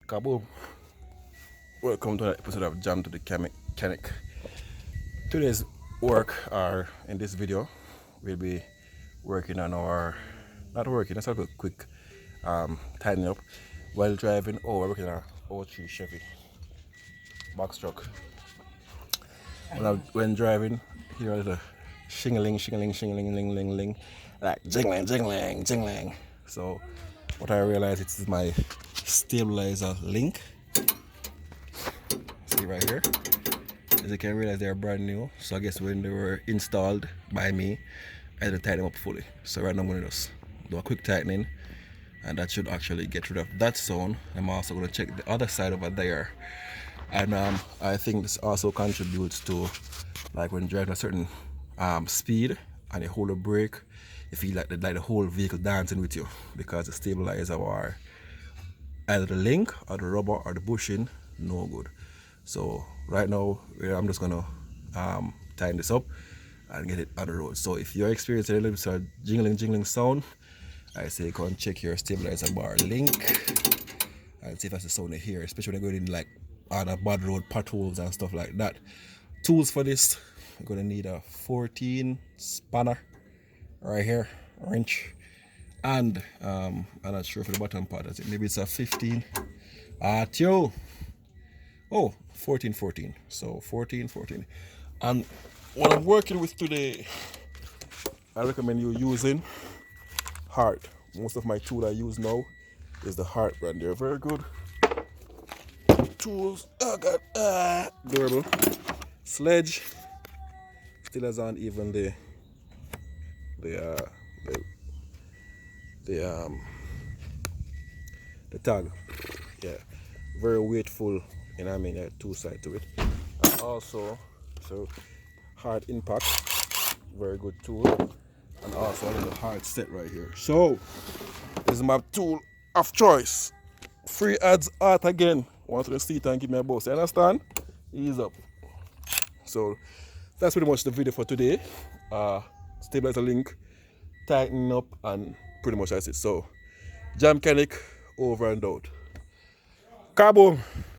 Kaboom! Welcome to another episode of Jam to the Mechanic. Today's work, or in this video, we'll be working on our, not working, let's have a quick tidying up while driving over, working on our O3 Chevy box truck. When driving, here is a shingling, ling, ling, ling, like jingling, jingling, jingling. So, what I realized, it's my stabilizer link. See right here, as you can realize, they're brand new. So I guess when they were installed by me, I had to tighten them up fully. So right now I'm going to just do a quick tightening, and that should actually get rid of that zone. I'm also going to check the other side over there, and I think this also contributes to, like, when driving a certain speed and you hold a brake, you feel like the whole vehicle dancing with you, because the stabilizer or either the link or the rubber or the bushing no good. So right now I'm just gonna tighten this up and get it on the road. So if you're experiencing a little bit of jingling sound, I say go and check your stabilizer bar link and see if that's the sound you hear, especially when you're going in like on a bad road, potholes and stuff like that. Tools for this, you're gonna need a 14 spanner right here, wrench, and I'm not sure for the bottom part, I think maybe it's a 15 oh, 14. So 14. And what I'm working with today, I recommend you using Hart. Most of my tool I use now is the Hart brand. They're very good tools. Oh god, durable. Sledge still has on even the tag. Yeah, very weightful, and I mean two sides to it. And also, so hard impact, very good tool, and also a little hard set right here. So this is my tool of choice. Free ads art again. Want to see it and give me a boss. You understand? Ease up. So that's pretty much the video for today. Stabilizer link, tighten up, and pretty much that's it. So Jam Mechanic over and out. Cabo.